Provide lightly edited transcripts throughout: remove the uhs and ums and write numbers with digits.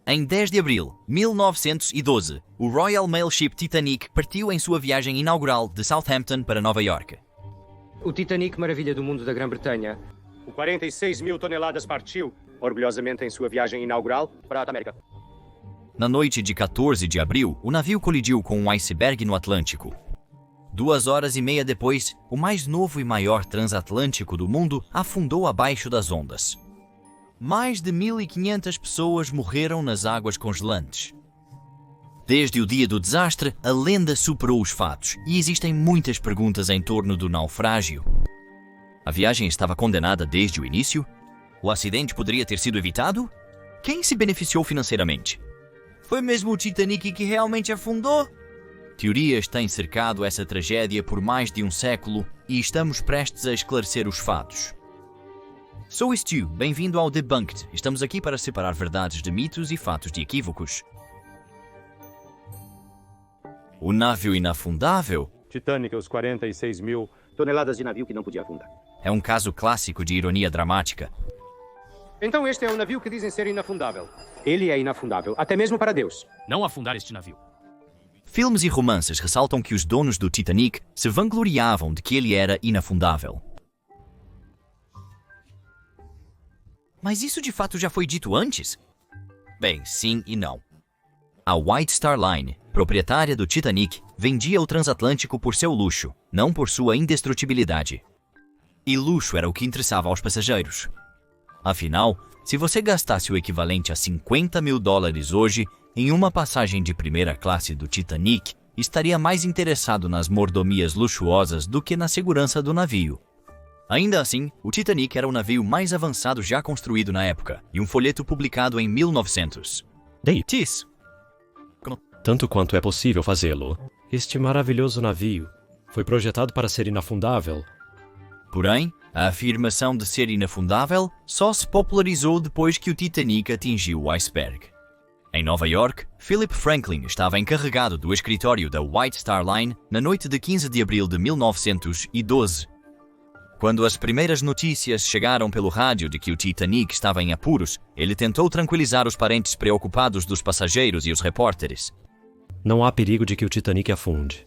Em 10 de abril de 1912, o Royal Mail Ship Titanic partiu em sua viagem inaugural de Southampton para Nova York. O Titanic, maravilha do mundo da Grã-Bretanha. O 46 mil toneladas partiu, orgulhosamente em sua viagem inaugural para a América. Na noite de 14 de abril, o navio colidiu com um iceberg no Atlântico. 2 horas e meia depois, o mais novo e maior transatlântico do mundo afundou abaixo das ondas. Mais de 1.500 pessoas morreram nas águas congelantes. Desde o dia do desastre, a lenda superou os fatos e existem muitas perguntas em torno do naufrágio. A viagem estava condenada desde o início? O acidente poderia ter sido evitado? Quem se beneficiou financeiramente? Foi mesmo o Titanic que realmente afundou? Teorias têm cercado essa tragédia por mais de um século e estamos prestes a esclarecer os fatos. Sou o Stu, bem-vindo ao Debunked. Estamos aqui para separar verdades de mitos e fatos de equívocos. O navio inafundável Titanic, os 46 mil toneladas de navio que não podia afundar. é um caso clássico de ironia dramática. Então este é o navio que dizem ser inafundável. Ele é inafundável, até mesmo para Deus. Não afundar este navio. Filmes e romances ressaltam que os donos do Titanic se vangloriavam de que ele era inafundável. Mas isso de fato já foi dito antes? Bem, sim e não. A White Star Line, proprietária do Titanic, vendia o transatlântico por seu luxo, não por sua indestrutibilidade. E luxo era o que interessava aos passageiros. Afinal, se você gastasse o equivalente a $50 mil hoje em uma passagem de primeira classe do Titanic, estaria mais interessado nas mordomias luxuosas do que na segurança do navio. Ainda assim, o Titanic era o navio mais avançado já construído na época, e um folheto publicado em 1900. Tis. Tanto quanto é possível fazê-lo, este maravilhoso navio foi projetado para ser inafundável. Porém, a afirmação de ser inafundável só se popularizou depois que o Titanic atingiu o iceberg. Em Nova York, Philip Franklin estava encarregado do escritório da White Star Line na noite de 15 de abril de 1912. Quando as primeiras notícias chegaram pelo rádio de que o Titanic estava em apuros, ele tentou tranquilizar os parentes preocupados dos passageiros e os repórteres. Não há perigo de que o Titanic afunde.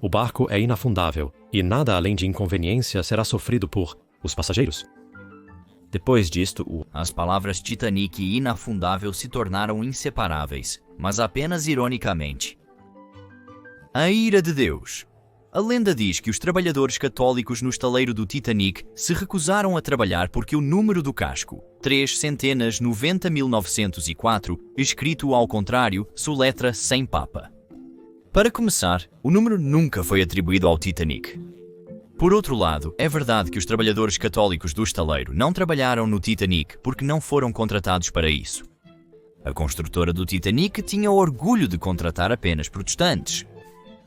O barco é inafundável e nada além de inconveniência será sofrido por os passageiros. Depois disto, As palavras Titanic e inafundável se tornaram inseparáveis, mas apenas ironicamente. A ira de Deus. A lenda diz que os trabalhadores católicos no estaleiro do Titanic se recusaram a trabalhar porque o número do casco, 390.904, escrito ao contrário, soletra sem papa. Para começar, o número nunca foi atribuído ao Titanic. Por outro lado, é verdade que os trabalhadores católicos do estaleiro não trabalharam no Titanic porque não foram contratados para isso. A construtora do Titanic tinha orgulho de contratar apenas protestantes.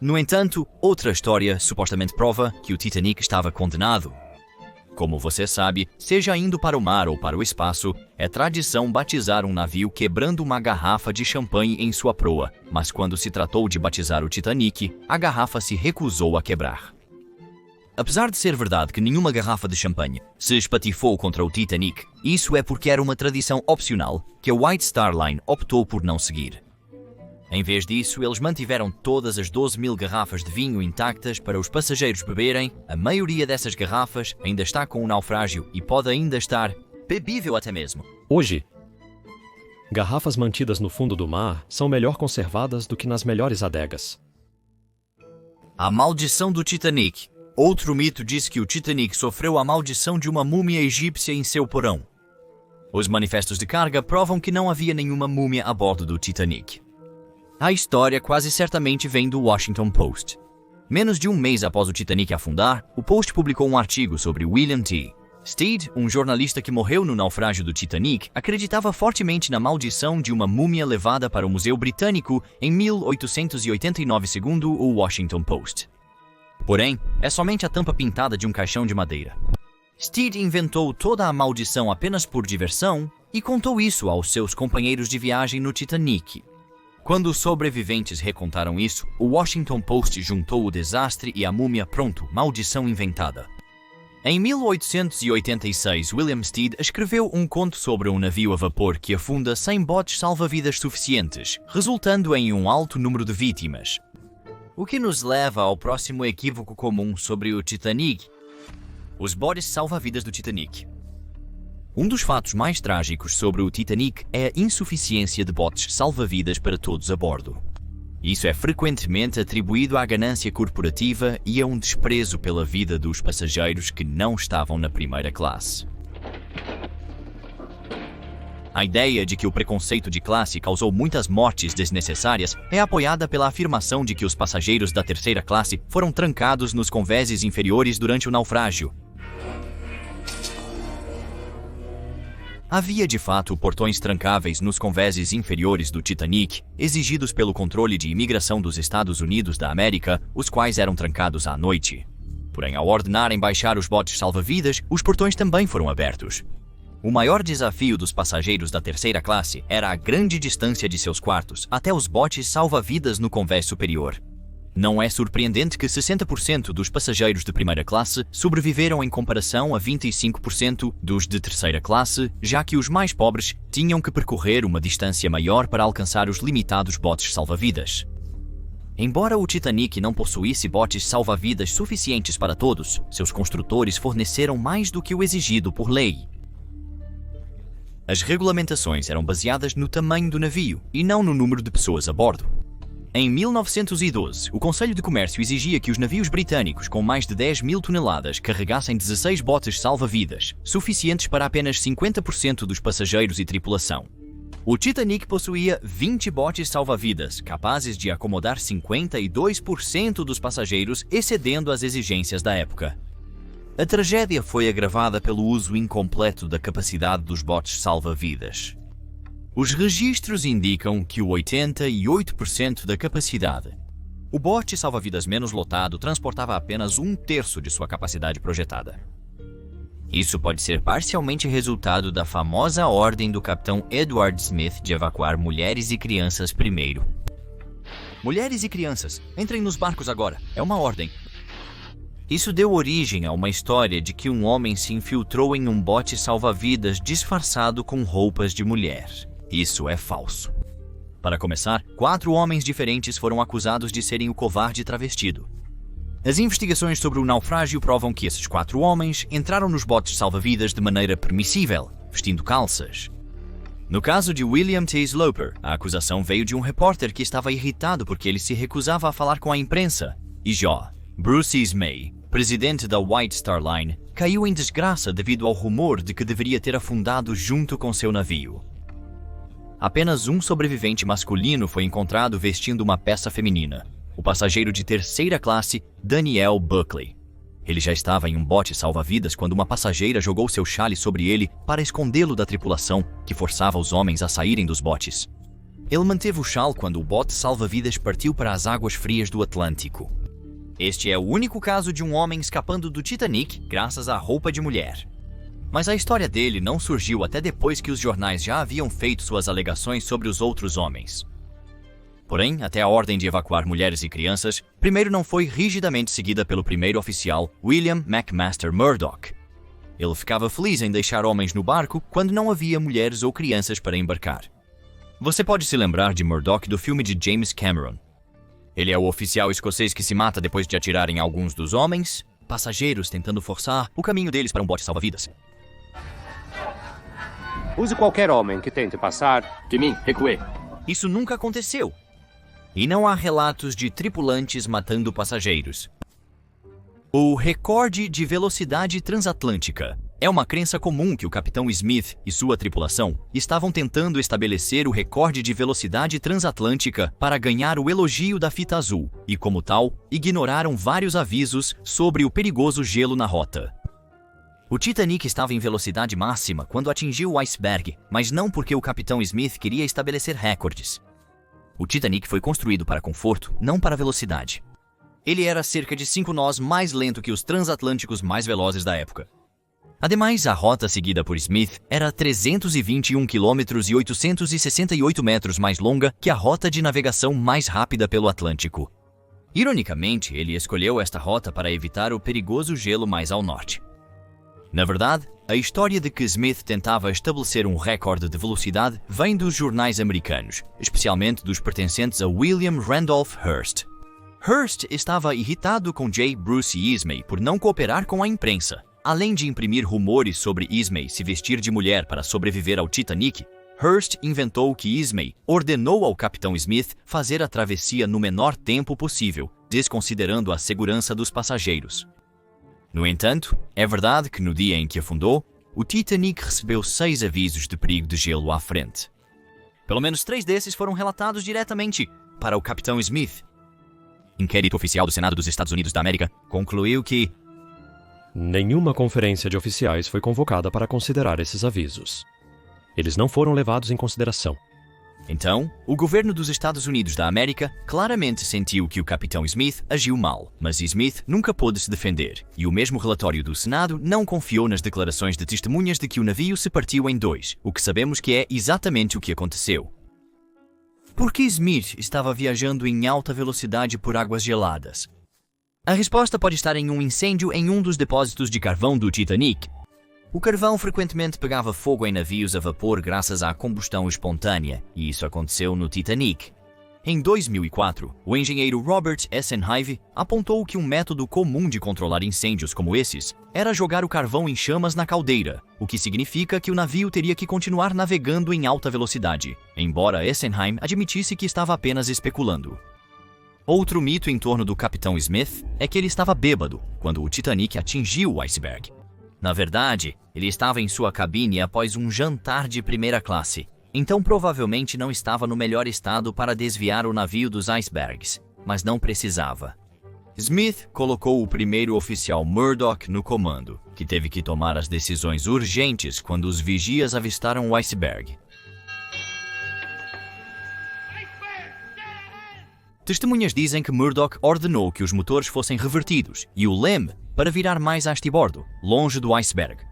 No entanto, outra história supostamente prova que o Titanic estava condenado. Como você sabe, seja indo para o mar ou para o espaço, é tradição batizar um navio quebrando uma garrafa de champanhe em sua proa, mas quando se tratou de batizar o Titanic, a garrafa se recusou a quebrar. Apesar de ser verdade que nenhuma garrafa de champanhe se espatifou contra o Titanic, isso é porque era uma tradição opcional que a White Star Line optou por não seguir. Em vez disso, eles mantiveram todas as 12.000 garrafas de vinho intactas para os passageiros beberem. A maioria dessas garrafas ainda está com o naufrágio e pode ainda estar bebível até mesmo. hoje, garrafas mantidas no fundo do mar são melhor conservadas do que nas melhores adegas. A maldição do Titanic. Outro mito diz que o Titanic sofreu a maldição de uma múmia egípcia em seu porão. Os manifestos de carga provam que não havia nenhuma múmia a bordo do Titanic. A história quase certamente vem do Washington Post. Menos de um mês após o Titanic afundar, o Post publicou um artigo sobre William T. Stead, um jornalista que morreu no naufrágio do Titanic, acreditava fortemente na maldição de uma múmia levada para o Museu Britânico em 1889, segundo o Washington Post. Porém, é somente a tampa pintada de um caixão de madeira. Stead inventou toda a maldição apenas por diversão e contou isso aos seus companheiros de viagem no Titanic. Quando os sobreviventes recontaram isso, o Washington Post juntou o desastre e a múmia pronto, maldição inventada. Em 1886, William Stead escreveu um conto sobre um navio a vapor que afunda sem botes salva-vidas suficientes, resultando em um alto número de vítimas. O que nos leva ao próximo equívoco comum sobre o Titanic: os botes salva-vidas do Titanic. Um dos fatos mais trágicos sobre o Titanic é a insuficiência de botes salva-vidas para todos a bordo. Isso é frequentemente atribuído à ganância corporativa e a um desprezo pela vida dos passageiros que não estavam na primeira classe. A ideia de que o preconceito de classe causou muitas mortes desnecessárias é apoiada pela afirmação de que os passageiros da terceira classe foram trancados nos convéses inferiores durante o naufrágio. Havia de fato portões trancáveis nos convéses inferiores do Titanic, exigidos pelo controle de imigração dos Estados Unidos da América, os quais eram trancados à noite. Porém, ao ordenarem baixar os botes salva-vidas, os portões também foram abertos. O maior desafio dos passageiros da terceira classe era a grande distância de seus quartos até os botes salva-vidas no convés superior. Não é surpreendente que 60% dos passageiros de primeira classe sobreviveram em comparação a 25% dos de terceira classe, já que os mais pobres tinham que percorrer uma distância maior para alcançar os limitados botes salva-vidas. Embora o Titanic não possuísse botes salva-vidas suficientes para todos, seus construtores forneceram mais do que o exigido por lei. As regulamentações eram baseadas no tamanho do navio e não no número de pessoas a bordo. Em 1912, o Conselho de Comércio exigia que os navios britânicos com mais de 10.000 toneladas carregassem 16 botes salva-vidas, suficientes para apenas 50% dos passageiros e tripulação. O Titanic possuía 20 botes salva-vidas, capazes de acomodar 52% dos passageiros, excedendo as exigências da época. A tragédia foi agravada pelo uso incompleto da capacidade dos botes salva-vidas. Os registros indicam que o 88% da capacidade. O bote salva-vidas menos lotado transportava apenas 1/3 de sua capacidade projetada. Isso pode ser parcialmente resultado da famosa ordem do capitão Edward Smith de evacuar mulheres e crianças primeiro. Mulheres e crianças, entrem nos barcos agora, é uma ordem. Isso deu origem a uma história de que um homem se infiltrou em um bote salva-vidas disfarçado com roupas de mulher. Isso é falso. Para começar, 4 homens diferentes foram acusados de serem o covarde travestido. As investigações sobre o naufrágio provam que esses 4 homens entraram nos botes salva-vidas de maneira permissível, vestindo calças. No caso de William T. Sloper, a acusação veio de um repórter que estava irritado porque ele se recusava a falar com a imprensa. E Bruce Ismay, presidente da White Star Line, caiu em desgraça devido ao rumor de que deveria ter afundado junto com seu navio. Apenas um sobrevivente masculino foi encontrado vestindo uma peça feminina, o passageiro de terceira classe, Daniel Buckley. Ele já estava em um bote salva-vidas quando uma passageira jogou seu chale sobre ele para escondê-lo da tripulação, que forçava os homens a saírem dos botes. Ele manteve o chale quando o bote salva-vidas partiu para as águas frias do Atlântico. Este é o único caso de um homem escapando do Titanic graças à roupa de mulher. Mas a história dele não surgiu até depois que os jornais já haviam feito suas alegações sobre os outros homens. Porém, até a ordem de evacuar mulheres e crianças, primeiro não foi rigidamente seguida pelo primeiro oficial, William McMaster Murdoch. Ele ficava feliz em deixar homens no barco quando não havia mulheres ou crianças para embarcar. Você pode se lembrar de Murdoch do filme de James Cameron. Ele é o oficial escocês que se mata depois de atirar em alguns dos homens, passageiros tentando forçar o caminho deles para um bote salva-vidas. Use qualquer homem que tente passar. De mim, recuê. Isso nunca aconteceu. E não há relatos de tripulantes matando passageiros. O recorde de velocidade transatlântica é uma crença comum que o capitão Smith e sua tripulação estavam tentando estabelecer o recorde de velocidade transatlântica para ganhar o elogio da fita azul e, como tal, ignoraram vários avisos sobre o perigoso gelo na rota. O Titanic estava em velocidade máxima quando atingiu o iceberg, mas não porque o capitão Smith queria estabelecer recordes. O Titanic foi construído para conforto, não para velocidade. Ele era cerca de 5 nós mais lento que os transatlânticos mais velozes da época. Ademais, a rota seguida por Smith era 321 km e 868 metros mais longa que a rota de navegação mais rápida pelo Atlântico. Ironicamente, ele escolheu esta rota para evitar o perigoso gelo mais ao norte. Na verdade, a história de que Smith tentava estabelecer um recorde de velocidade vem dos jornais americanos, especialmente dos pertencentes a William Randolph Hearst. Hearst estava irritado com J. Bruce Ismay por não cooperar com a imprensa. Além de imprimir rumores sobre Ismay se vestir de mulher para sobreviver ao Titanic, Hearst inventou que Ismay ordenou ao capitão Smith fazer a travessia no menor tempo possível, desconsiderando a segurança dos passageiros. No entanto, é verdade que no dia em que afundou, o Titanic recebeu 6 avisos de perigo de gelo à frente. Pelo menos 3 desses foram relatados diretamente para o capitão Smith. Inquérito oficial do Senado dos Estados Unidos da América concluiu que nenhuma conferência de oficiais foi convocada para considerar esses avisos. Eles não foram levados em consideração. Então, o governo dos Estados Unidos da América claramente sentiu que o capitão Smith agiu mal, mas Smith nunca pôde se defender, e o mesmo relatório do Senado não confiou nas declarações de testemunhas de que o navio se partiu em 2, o que sabemos que é exatamente o que aconteceu. Por que Smith estava viajando em alta velocidade por águas geladas? A resposta pode estar em um incêndio em um dos depósitos de carvão do Titanic. O carvão frequentemente pegava fogo em navios a vapor graças à combustão espontânea, e isso aconteceu no Titanic. Em 2004, o engenheiro Robert Essenhive apontou que um método comum de controlar incêndios como esses era jogar o carvão em chamas na caldeira, o que significa que o navio teria que continuar navegando em alta velocidade, embora Essenheim admitisse que estava apenas especulando. Outro mito em torno do capitão Smith é que ele estava bêbado quando o Titanic atingiu o iceberg. Na verdade, ele estava em sua cabine após um jantar de primeira classe, então provavelmente não estava no melhor estado para desviar o navio dos icebergs, mas não precisava. Smith colocou o primeiro oficial Murdoch no comando, que teve que tomar as decisões urgentes quando os vigias avistaram o iceberg. Testemunhas dizem que Murdoch ordenou que os motores fossem revertidos e o leme para virar mais a estibordo, longe do iceberg.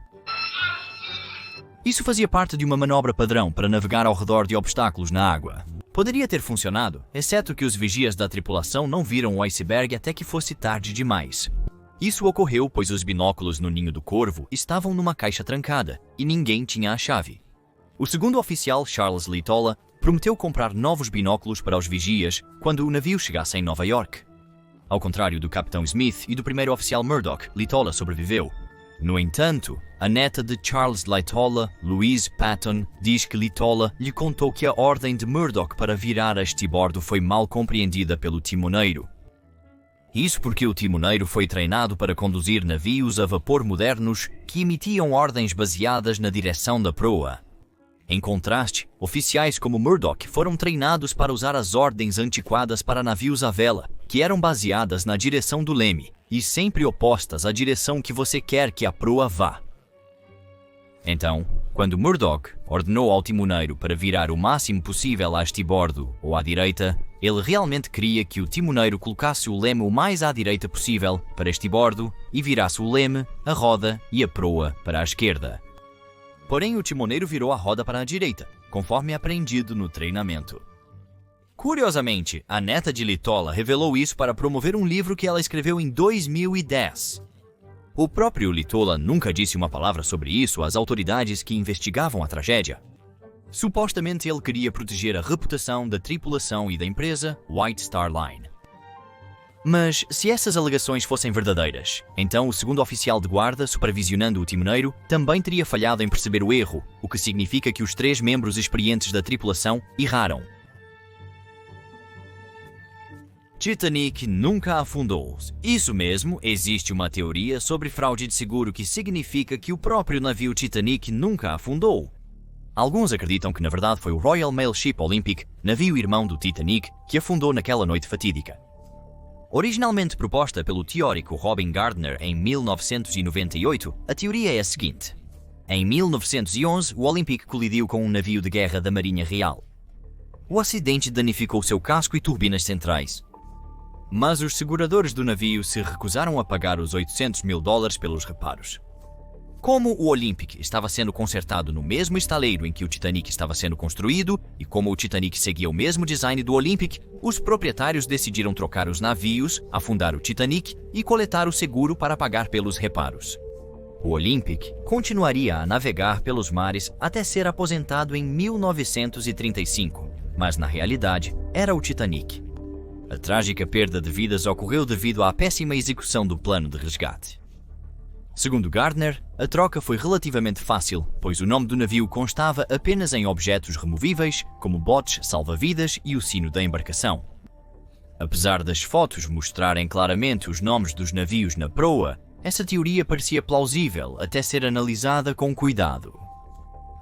Isso fazia parte de uma manobra padrão para navegar ao redor de obstáculos na água. Poderia ter funcionado, exceto que os vigias da tripulação não viram o iceberg até que fosse tarde demais. Isso ocorreu pois os binóculos no ninho do corvo estavam numa caixa trancada e ninguém tinha a chave. O segundo oficial, Charles Litola, prometeu comprar novos binóculos para os vigias quando o navio chegasse em Nova York. Ao contrário do capitão Smith e do primeiro oficial Murdoch, Litola sobreviveu. No entanto, a neta de Charles Litola, Louise Patton, diz que Litola lhe contou que a ordem de Murdoch para virar a estibordo foi mal compreendida pelo timoneiro. Isso porque o timoneiro foi treinado para conduzir navios a vapor modernos que emitiam ordens baseadas na direção da proa. Em contraste, oficiais como Murdoch foram treinados para usar as ordens antiquadas para navios à vela, que eram baseadas na direção do leme e sempre opostas à direção que você quer que a proa vá. Então, quando Murdoch ordenou ao timoneiro para virar o máximo possível a estibordo ou à direita, ele realmente queria que o timoneiro colocasse o leme o mais à direita possível para estibordo e virasse o leme, a roda e a proa para a esquerda. Porém, o timoneiro virou a roda para a direita, conforme aprendido no treinamento. Curiosamente, a neta de Litola revelou isso para promover um livro que ela escreveu em 2010. O próprio Litola nunca disse uma palavra sobre isso às autoridades que investigavam a tragédia. Supostamente ele queria proteger a reputação da tripulação e da empresa White Star Line. Mas, se essas alegações fossem verdadeiras, então o segundo oficial de guarda supervisionando o timoneiro também teria falhado em perceber o erro, o que significa que os 3 membros experientes da tripulação erraram. Titanic nunca afundou. Isso mesmo, existe uma teoria sobre fraude de seguro que significa que o próprio navio Titanic nunca afundou. Alguns acreditam que na verdade foi o Royal Mail Ship Olympic, navio irmão do Titanic, que afundou naquela noite fatídica. Originalmente proposta pelo teórico Robin Gardner em 1998, a teoria é a seguinte. Em 1911, o Olympic colidiu com um navio de guerra da Marinha Real. O acidente danificou seu casco e turbinas centrais. Mas os seguradores do navio se recusaram a pagar os $800 mil pelos reparos. Como o Olympic estava sendo consertado no mesmo estaleiro em que o Titanic estava sendo construído, e como o Titanic seguia o mesmo design do Olympic, os proprietários decidiram trocar os navios, afundar o Titanic e coletar o seguro para pagar pelos reparos. O Olympic continuaria a navegar pelos mares até ser aposentado em 1935, mas na realidade era o Titanic. A trágica perda de vidas ocorreu devido à péssima execução do plano de resgate. Segundo Gardner, a troca foi relativamente fácil, pois o nome do navio constava apenas em objetos removíveis, como botes salva-vidas e o sino da embarcação. Apesar das fotos mostrarem claramente os nomes dos navios na proa, essa teoria parecia plausível até ser analisada com cuidado.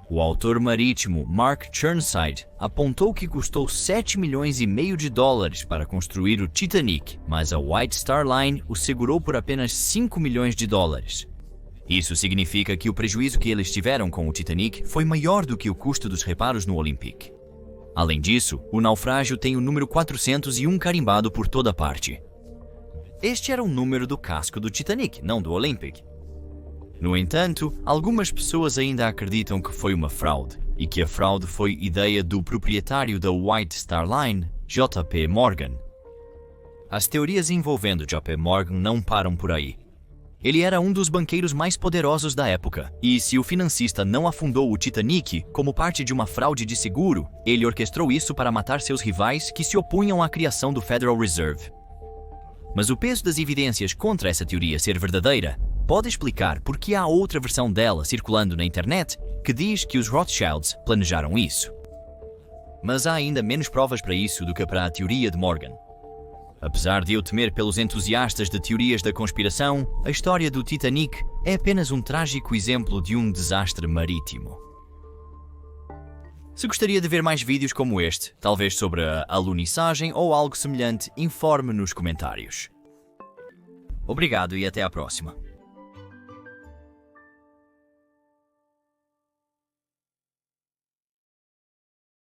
O autor marítimo Mark Chirnside apontou que custou 7,5 milhões de dólares para construir o Titanic, mas a White Star Line o segurou por apenas 5 milhões de dólares. Isso significa que o prejuízo que eles tiveram com o Titanic foi maior do que o custo dos reparos no Olympic. Além disso, o naufrágio tem o número 401 carimbado por toda parte. Este era o número do casco do Titanic, não do Olympic. No entanto, algumas pessoas ainda acreditam que foi uma fraude, e que a fraude foi ideia do proprietário da White Star Line, J.P. Morgan. As teorias envolvendo J.P. Morgan não param por aí. Ele era um dos banqueiros mais poderosos da época, e se o financista não afundou o Titanic como parte de uma fraude de seguro, ele orquestrou isso para matar seus rivais que se opunham à criação do Federal Reserve. Mas o peso das evidências contra essa teoria ser verdadeira pode explicar por que há outra versão dela circulando na internet que diz que os Rothschilds planejaram isso. Mas há ainda menos provas para isso do que para a teoria de Morgan. Apesar de eu temer pelos entusiastas de teorias da conspiração, a história do Titanic é apenas um trágico exemplo de um desastre marítimo. Se gostaria de ver mais vídeos como este, talvez sobre a alunissagem ou algo semelhante, informe nos comentários. Obrigado e até à próxima.